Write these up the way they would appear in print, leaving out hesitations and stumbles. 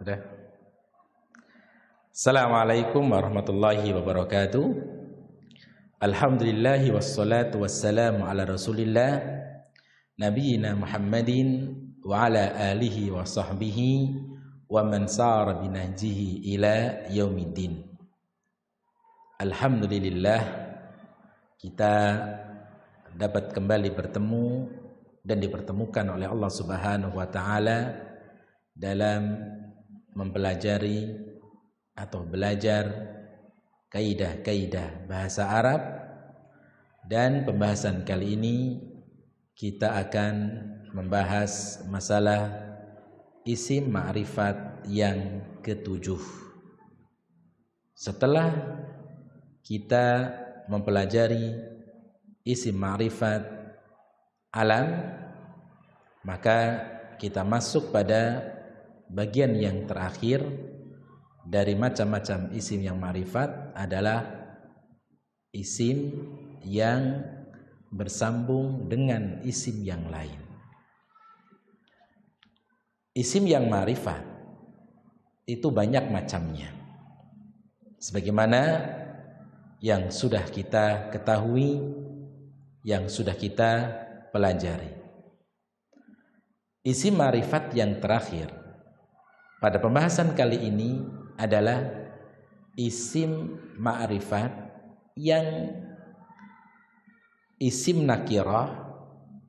Udah. Assalamualaikum warahmatullahi wabarakatuh. Alhamdulillahi wassalatu wassalamu ala rasulillah Nabiyyina Muhammadin wa ala alihi wa sahbihi wa man sara binahjihi ila yaumiddin. Alhamdulillah kita dapat kembali bertemu dan dipertemukan oleh Allah Subhanahu wa taala dalam mempelajari atau belajar kaidah-kaidah bahasa Arab. Dan pembahasan kali ini kita akan membahas masalah isim ma'rifat yang ketujuh. Setelah kita mempelajari isim ma'rifat alam, maka kita masuk pada bagian yang terakhir dari macam-macam isim yang ma'rifat adalah isim yang bersambung dengan isim yang lain. Isim yang ma'rifat itu banyak macamnya, sebagaimana yang sudah kita ketahui, yang sudah kita pelajari. Isim ma'rifat yang terakhir pada pembahasan kali ini adalah isim ma'rifat yang isim nakirah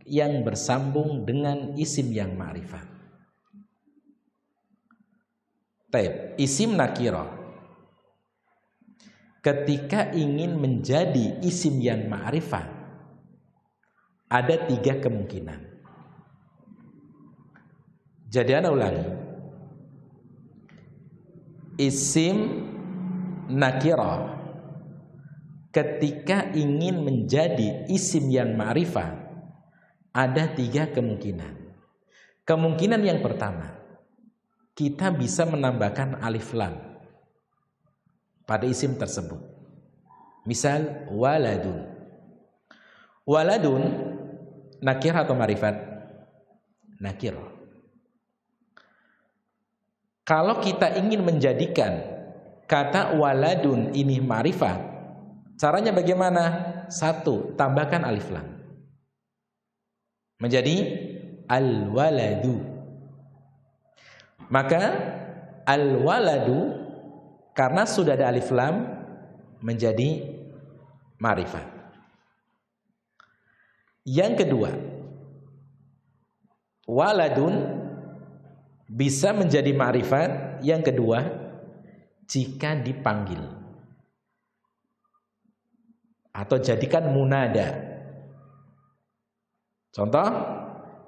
yang bersambung dengan isim yang ma'rifat. Taib, isim nakirah ketika ingin menjadi isim yang ma'rifat ada tiga kemungkinan. Jadi ana ulangi. Isim nakirah ketika ingin menjadi isim yang ma'rifat ada tiga kemungkinan. Kemungkinan yang pertama, kita bisa menambahkan alif lam pada isim tersebut. Misal waladun. Waladun nakirah atau ma'rifat? Nakirah. Kalau kita ingin menjadikan kata waladun ini ma'rifat, caranya bagaimana? Satu, tambahkan alif lam menjadi al-waladu. Maka al-waladu karena sudah ada alif lam menjadi ma'rifat. Yang kedua, waladun bisa menjadi ma'rifat yang kedua jika dipanggil atau jadikan munada. Contoh,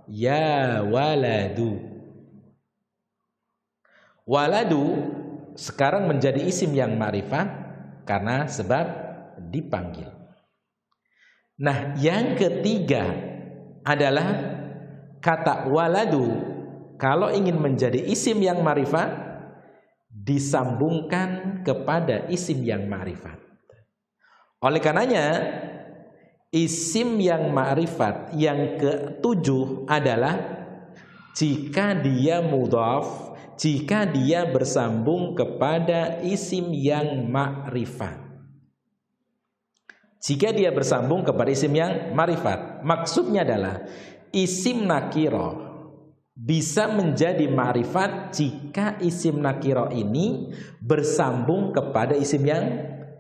ya waladu. Waladu sekarang menjadi isim yang ma'rifat karena sebab dipanggil. Nah, yang ketiga adalah kata waladu kalau ingin menjadi isim yang ma'rifat disambungkan kepada isim yang ma'rifat. Oleh karenanya isim yang ma'rifat yang ketujuh adalah jika dia mudhaf, jika dia bersambung kepada isim yang ma'rifat. Jika dia bersambung kepada isim yang ma'rifat, maksudnya adalah isim nakirah bisa menjadi ma'rifat jika isim nakirah ini bersambung kepada isim yang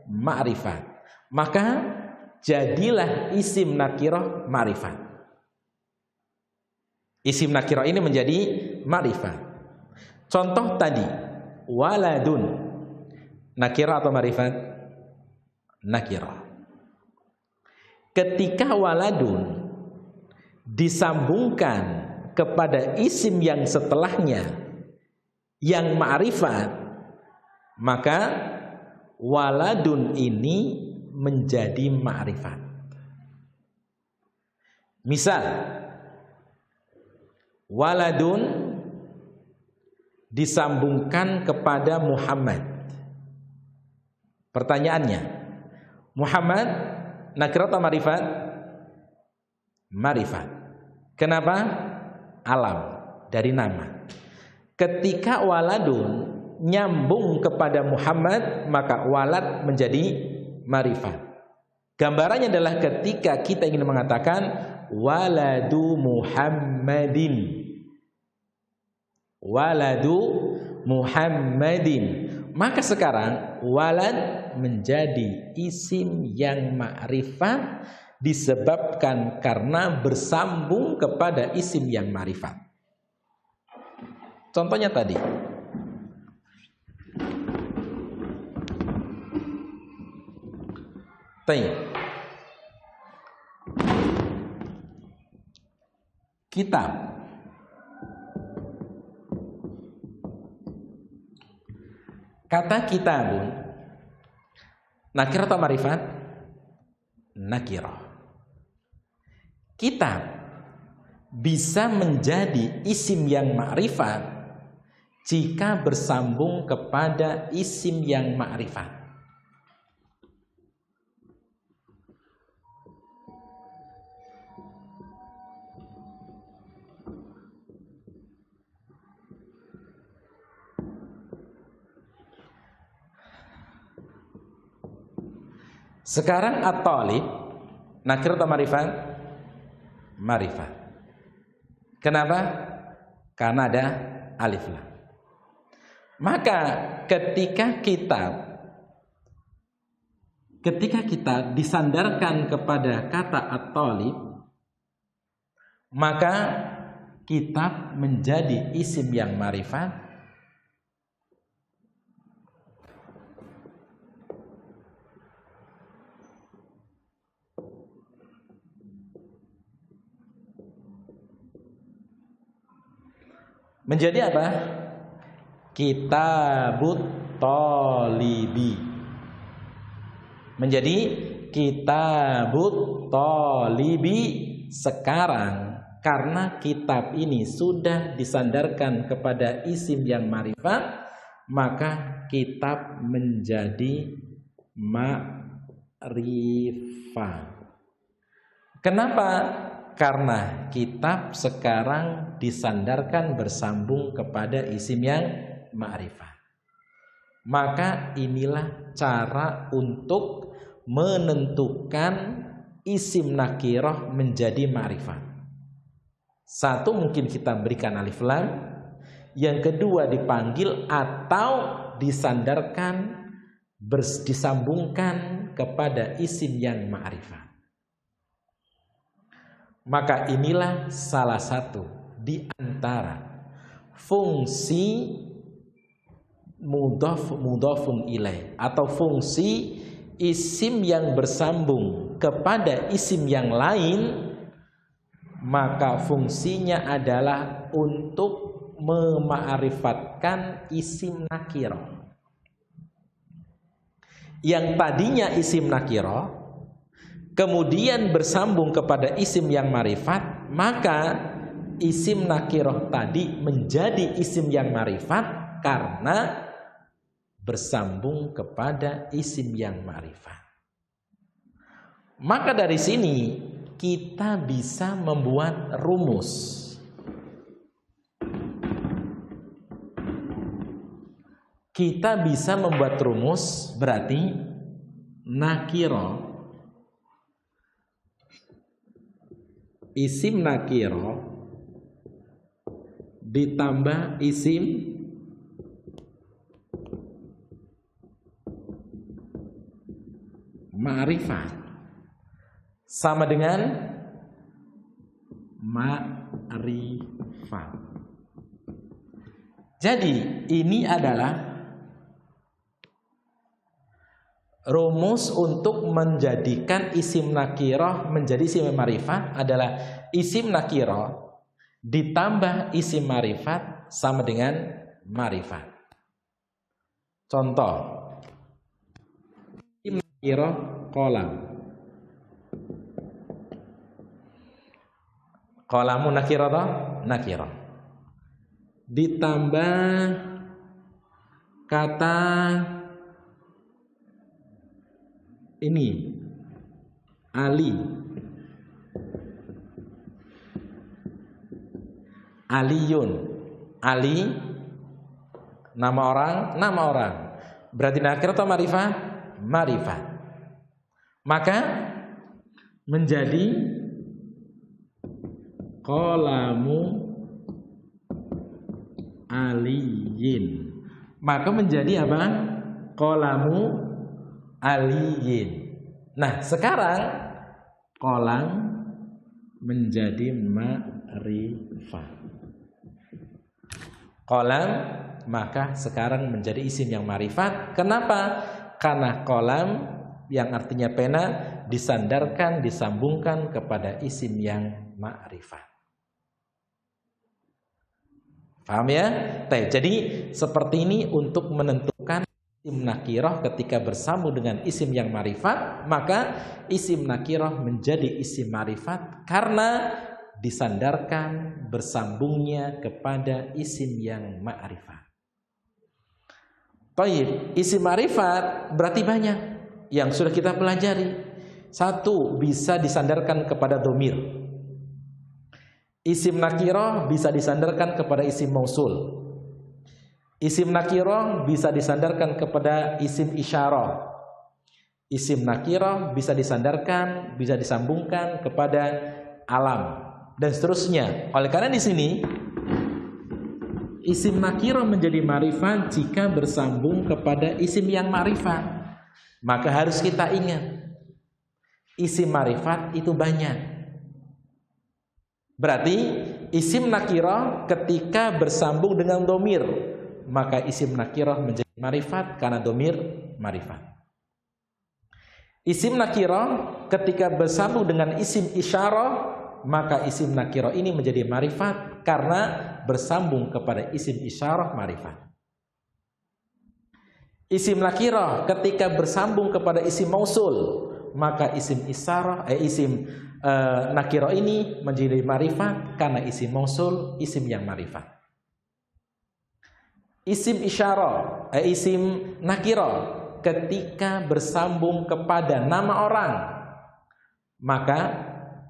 ma'rifat. Maka jadilah isim nakirah ma'rifat. Isim nakirah ini menjadi ma'rifat. Contoh tadi, waladun nakirah atau ma'rifat? Nakirah. Ketika waladun disambungkan kepada isim yang setelahnya yang ma'rifat, maka waladun ini menjadi ma'rifat. Misal waladun disambungkan kepada Muhammad. Pertanyaannya, Muhammad nakirah atau ma'rifat? Ma'rifat. Kenapa? Alam, dari nama. Ketika waladun nyambung kepada Muhammad, maka walad menjadi ma'rifat. Gambarannya adalah ketika kita ingin mengatakan waladu Muhammadin. Waladu Muhammadin. Maka sekarang walad menjadi isim yang ma'rifat disebabkan karena bersambung kepada isim yang ma'rifat. Contohnya tadi. Kitab. Kata kitabun nakirah atau ma'rifat? Nakirah. Kitab bisa menjadi isim yang ma'rifat jika bersambung kepada isim yang ma'rifat. Sekarang at-talib nakirah atau ma'rifat? Ma'rifat. Kenapa? Karena ada alif lam. Maka ketika kita disandarkan kepada kata at-talib, maka kitab menjadi isim yang ma'rifat menjadi apa? Kitabut talibi. Menjadi kitabut talibi sekarang karena kitab ini sudah disandarkan kepada isim yang ma'rifat, maka kitab menjadi ma'rifat. Kenapa? Karena kitab sekarang disandarkan bersambung kepada isim yang ma'rifat. Maka inilah cara untuk menentukan isim nakirah menjadi ma'rifat. Satu, mungkin kita berikan alif lam. Yang kedua, dipanggil atau disandarkan disambungkan kepada isim yang ma'rifat. Maka inilah salah satu di antara fungsi mudhafun ilaih atau fungsi isim yang bersambung kepada isim yang lain. Maka fungsinya adalah untuk mema'rifatkan isim nakirah. Yang tadinya isim nakirah kemudian bersambung kepada isim yang ma'rifat, maka isim nakirah tadi menjadi isim yang ma'rifat karena bersambung kepada isim yang ma'rifat. Maka dari sini kita bisa membuat rumus. Kita bisa membuat rumus berarti nakirah, isim nakirah ditambah isim ma'rifat sama dengan ma'rifat. Jadi ini adalah rumus untuk menjadikan isim nakirah menjadi isim ma'rifat adalah isim nakirah ditambah isim ma'rifat sama dengan ma'rifat. Contoh, isim nakirah kolam. Kolamu nakirah atau nakirah ditambah kata ini Ali, Aliyun, Ali Nama orang, nama orang. Berarti nakirah atau ma'rifat? Ma'rifat. Maka menjadi qalamu aliyin. Maka menjadi apa? Qalamu aliyin. Nah, sekarang qalam menjadi ma'rifat. Qalam maka sekarang menjadi isim yang ma'rifat. Kenapa? Karena qalam yang artinya pena disandarkan, disambungkan kepada isim yang ma'rifat. Paham ya? Jadi seperti ini untuk menentukan isim nakirah ketika bersambung dengan isim yang ma'rifat, maka isim nakirah menjadi isim ma'rifat karena disandarkan bersambungnya kepada isim yang ma'rifat. Baik, isim ma'rifat berarti banyak yang sudah kita pelajari. Satu, bisa disandarkan kepada dhamir. Isim nakirah bisa disandarkan kepada isim mausul. Isim nakirah bisa disandarkan kepada isim isyarah. Isim nakirah bisa disandarkan, bisa disambungkan kepada alam dan seterusnya. Oleh karena di sini isim nakirah menjadi ma'rifat jika bersambung kepada isim yang ma'rifat. Maka harus kita ingat isim ma'rifat itu banyak. Berarti isim nakirah ketika bersambung dengan dhamir, maka isim nakirah menjadi ma'rifat karena dhamir ma'rifat. Isim nakirah ketika bersambung dengan isim isyarah, maka isim nakirah ini menjadi ma'rifat karena bersambung kepada isim isyarah ma'rifat. Isim nakirah ketika bersambung kepada isim mausul, maka isim nakirah ini menjadi ma'rifat karena isim mausul isim yang ma'rifat. Isim isyarah, isim nakirah ketika bersambung kepada nama orang, maka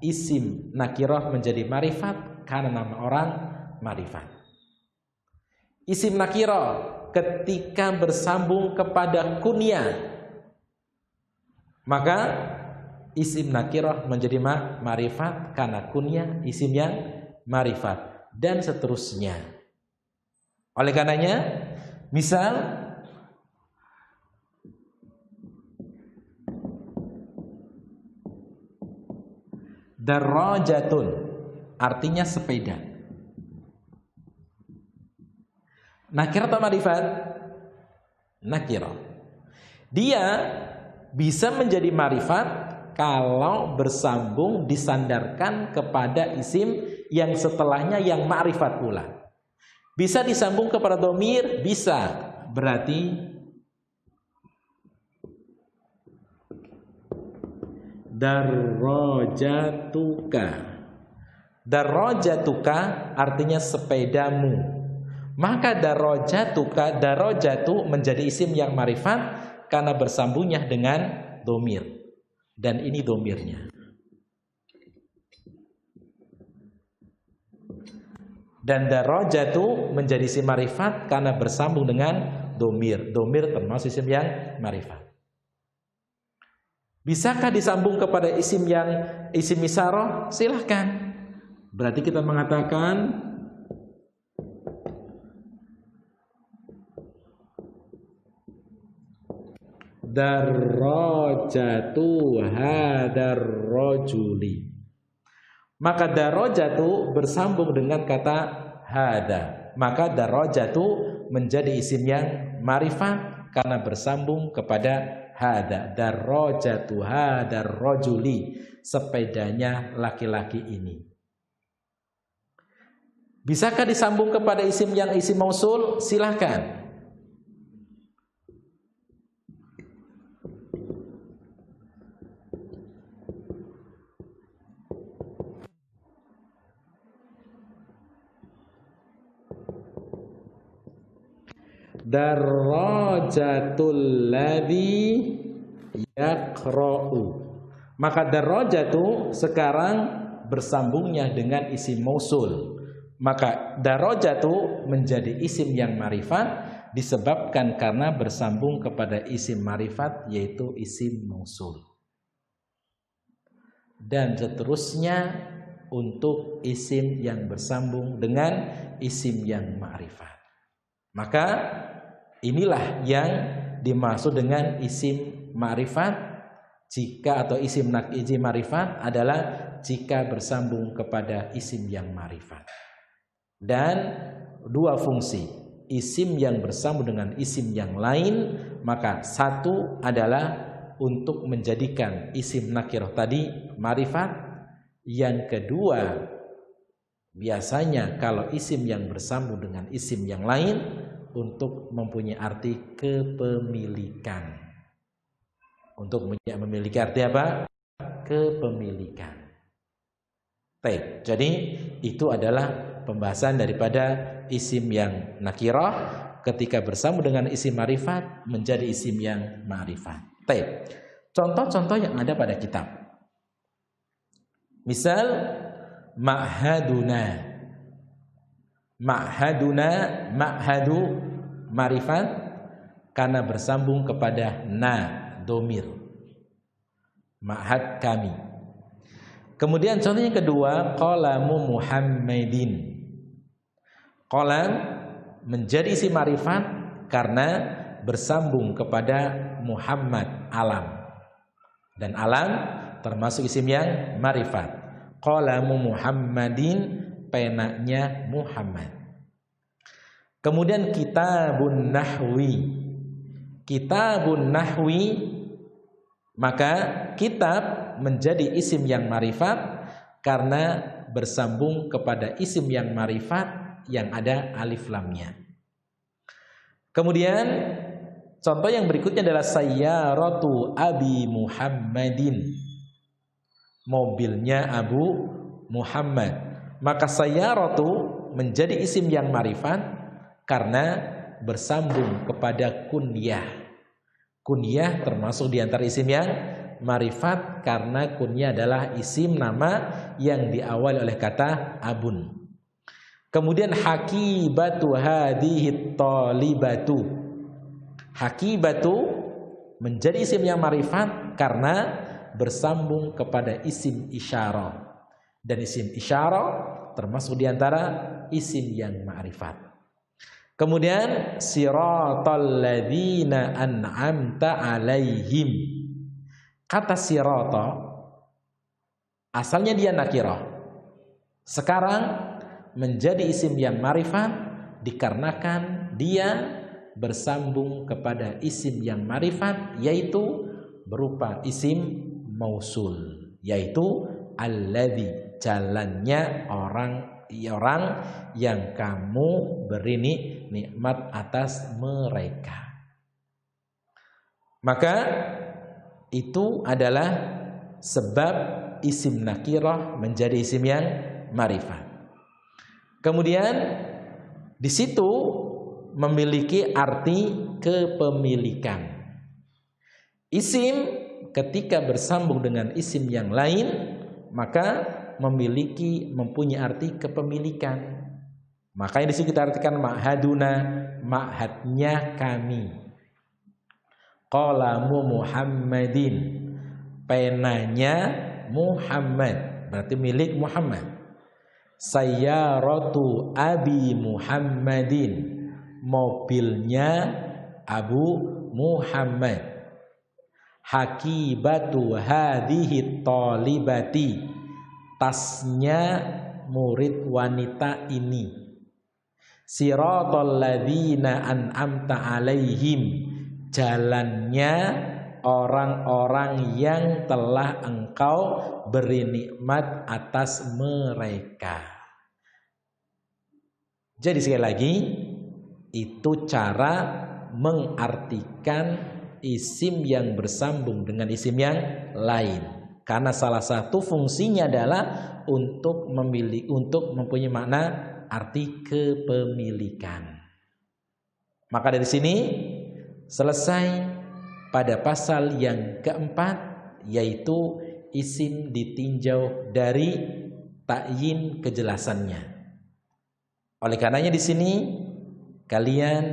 isim nakirah menjadi ma'rifat karena nama orang ma'rifat. Isim nakirah ketika bersambung kepada kunyah, maka isim nakirah menjadi ma'rifat karena kunyah isim yang ma'rifat dan seterusnya. Oleh karenanya, misal darajatun artinya sepeda. Nakirah atau ma'rifat? Nakirah. Dia bisa menjadi ma'rifat kalau bersambung disandarkan kepada isim yang setelahnya yang ma'rifat pula. Bisa disambung kepada dhamir? Bisa. Berarti darajatuka. Darajatuka artinya sepedamu. Maka darajatu menjadi isim yang ma'rifat karena bersambungnya dengan dhamir. Dan ini dhamirnya. Dan darajatu menjadi isim ma'rifat karena bersambung dengan dhamir. Dhamir termasuk isim yang ma'rifat. Bisakah disambung kepada isim isyarah? Silahkan. Berarti kita mengatakan darajatu hadar rajuli. Maka darajatu bersambung dengan kata hada. Maka darajatu menjadi isim yang ma'rifat karena bersambung kepada hada. Darajatu hadar rajuli, sepedanya laki-laki ini. Bisakah disambung kepada isim mausul? Silahkan. Darajatul ladzi yaqra'u. Maka darajatu sekarang bersambungnya dengan isim mausul. Maka darajatu menjadi isim yang ma'rifat disebabkan karena bersambung kepada isim ma'rifat yaitu isim mausul. Dan seterusnya untuk isim yang bersambung dengan isim yang ma'rifat. Maka inilah yang dimaksud dengan isim ma'rifat atau isim ma'rifat adalah jika bersambung kepada isim yang ma'rifat. Dan dua fungsi, isim yang bersambung dengan isim yang lain, maka satu adalah untuk menjadikan isim nakirah tadi ma'rifat. Yang kedua, biasanya kalau isim yang bersambung dengan isim yang lain untuk mempunyai arti kepemilikan. Untuk memiliki arti apa? Kepemilikan. Baik, jadi itu adalah pembahasan daripada isim yang nakirah ketika bersambung dengan isim ma'rifat menjadi isim yang ma'rifat. Baik. Contoh-contoh yang ada pada kitab. Misal ma'haduna. Ma'hadu ma'rifat karena bersambung kepada na domir. Ma'had kami. Kemudian contoh yang kedua, qalamu Muhammadin. Qalam menjadi isim ma'rifat karena bersambung kepada Muhammad, alam. Dan alam termasuk isim yang ma'rifat. Qalamu Muhammadin, penanya Muhammad. Kemudian kitabun nahwi. Kitabun nahwi, maka kitab menjadi isim yang ma'rifat karena bersambung kepada isim yang ma'rifat yang ada alif lamnya. Kemudian contoh yang berikutnya adalah sayyaratu Abi Muhammadin. Mobilnya Abu Muhammad. Maka sayyaratu menjadi isim yang ma'rifat karena bersambung kepada kunyah. Kunyah termasuk di antara isim yang ma'rifat karena kunyah adalah isim nama yang diawali oleh kata abun. Kemudian hakibatu hadhihi talibatu. Hakibatu menjadi isim yang ma'rifat karena bersambung kepada isim isyarah. Dan isim isyarah termasuk di antara isim yang ma'rifat. Kemudian siratal ladzina an'amta alaihim. Kata sirata asalnya dia nakirah. Sekarang menjadi isim yang ma'rifat dikarenakan dia bersambung kepada isim yang ma'rifat yaitu berupa isim mausul, yaitu alladzi, jalannya orang yang kamu beri nikmat atas mereka. Maka itu adalah sebab isim nakirah menjadi isim yang ma'rifat. Kemudian di situ memiliki arti kepemilikan. Isim ketika bersambung dengan isim yang lain maka mempunyai arti kepemilikan. Makanya di sini kita artikan ma'haduna, ma'hadnya kami. Qalamu Muhammadin, penanya Muhammad, berarti milik Muhammad. Sayyaratu Abi Muhammadin, mobilnya Abu Muhammad. Hakibatu hadhihi talibati, tasnya murid wanita ini. Siratal ladzina an'amta alaihim, jalannya orang-orang yang telah engkau beri nikmat atas mereka. Jadi sekali lagi, itu cara mengartikan isim yang bersambung dengan isim yang lain. Karena salah satu fungsinya adalah untuk mempunyai makna arti kepemilikan. Maka dari sini selesai pada pasal yang keempat, yaitu isim ditinjau dari ta'yin kejelasannya. Oleh karenanya di sini kalian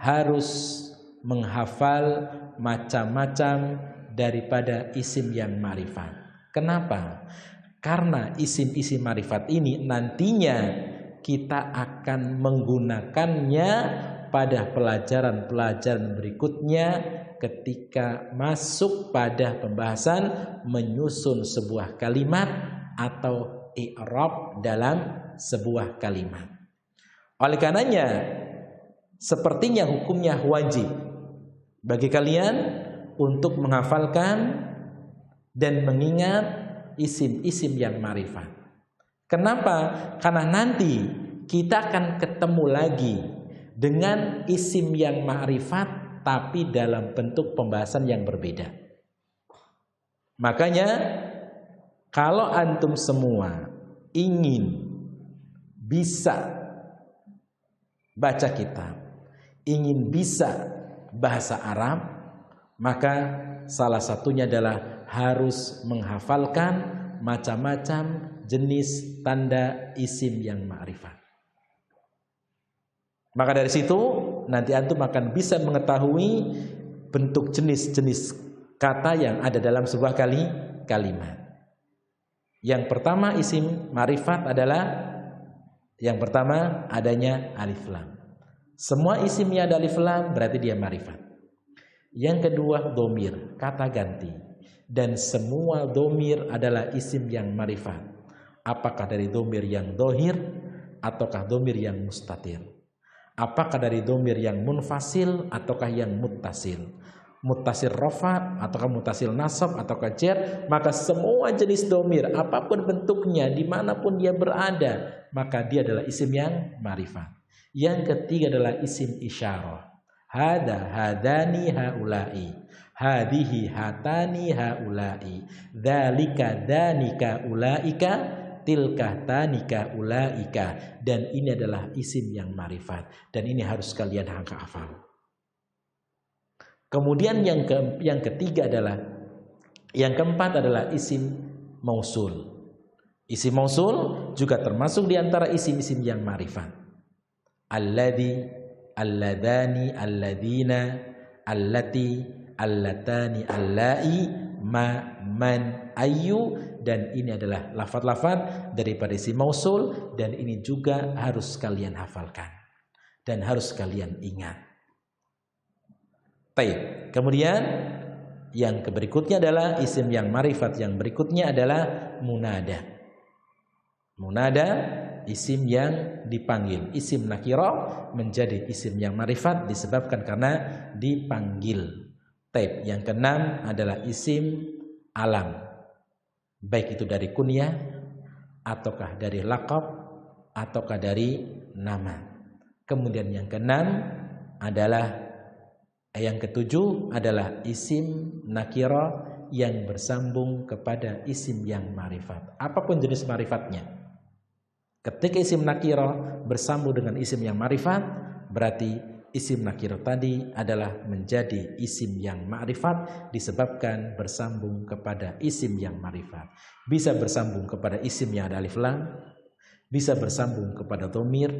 harus menghafal macam-macam daripada isim yang ma'rifat. Kenapa? Karena isim-isim ma'rifat ini nantinya kita akan menggunakannya pada pelajaran-pelajaran berikutnya ketika masuk pada pembahasan menyusun sebuah kalimat atau i'rab dalam sebuah kalimat. Oleh karenanya, sepertinya hukumnya wajib bagi kalian untuk menghafalkan dan mengingat isim-isim yang ma'rifat. Kenapa? Karena nanti kita akan ketemu lagi dengan isim yang ma'rifat tapi dalam bentuk pembahasan yang berbeda. Makanya kalau antum semua ingin bisa baca kitab, ingin bisa bahasa Arab, maka salah satunya adalah harus menghafalkan macam-macam jenis tanda isim yang ma'rifat. Maka dari situ nanti antum akan bisa mengetahui bentuk jenis-jenis kata yang ada dalam sebuah kalimat. Yang pertama isim ma'rifat adalah yang pertama adanya alif lam. Semua isimnya ada alif lam berarti dia ma'rifat. Yang kedua dhamir, kata ganti. Dan semua dhamir adalah isim yang ma'rifat. Apakah dari dhamir yang dhahir ataukah dhamir yang mustatir? Apakah dari dhamir yang munfasil ataukah yang muttasil? Muttasil rafa ataukah muttasil nasab ataukah jar? Maka semua jenis dhamir apapun bentuknya dimanapun dia berada, maka dia adalah isim yang ma'rifat. Yang ketiga adalah isim isyarah. Hada, hadani, haulai. Hadihi, hatani, haulai. Dzalika, danika, ulaika. Tilka, tanika, ulaika. Dan ini adalah isim yang ma'rifat. Dan ini harus kalian hafal. Kemudian yang ketiga adalah, yang keempat adalah isim mausul. Isim mausul juga termasuk di antara isim-isim yang ma'rifat. Alladhi, alladhani, alladhina, allati, allatani, allai, ma, man, ayu. Dan ini adalah lafaz-lafaz daripada isim mausul. Dan ini juga harus kalian hafalkan dan harus kalian ingat. Baik. Kemudian yang berikutnya adalah isim yang ma'rifat. Yang berikutnya adalah munada. Munada isim yang dipanggil. Isim nakirah menjadi isim yang ma'rifat disebabkan karena dipanggil. Baik. Yang keenam adalah isim alam. Baik itu dari kunyah ataukah dari laqab ataukah dari nama. Kemudian yang keenam adalah yang ketujuh adalah isim nakirah yang bersambung kepada isim yang ma'rifat. Apapun jenis ma'rifatnya. Ketika isim nakirah bersambung dengan isim yang ma'rifat, berarti isim nakirah tadi adalah menjadi isim yang ma'rifat disebabkan bersambung kepada isim yang ma'rifat. Bisa bersambung kepada isim yang ada alif lam, bisa bersambung kepada dhamir,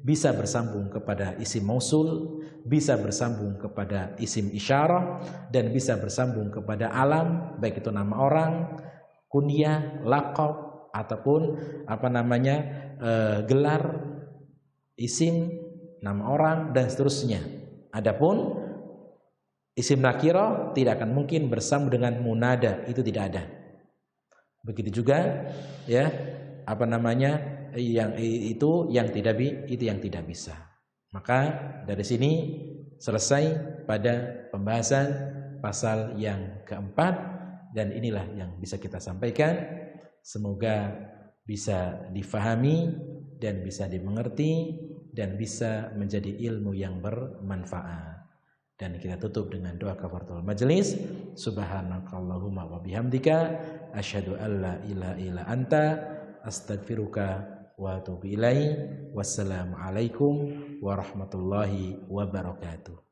bisa bersambung kepada isim mausul, bisa bersambung kepada isim isyarah, dan bisa bersambung kepada alam, baik itu nama orang, kunyah, laqab, ataupun gelar, isim, nama orang, dan seterusnya. Adapun isim nakirah tidak akan mungkin bersambung dengan munada, itu tidak ada. Begitu juga ya yang tidak bisa. Maka dari sini selesai pada pembahasan pasal yang keempat, dan inilah yang bisa kita sampaikan. Semoga bisa difahami dan bisa dimengerti dan bisa menjadi ilmu yang bermanfaat. Dan kita tutup dengan doa kafaratul majelis. Subhanakallahumma wa bihamdika asyhadu an la ilaha illa anta astaghfiruka wa atubu ilaik. Wassalamualaikum warahmatullahi wabarakatuh.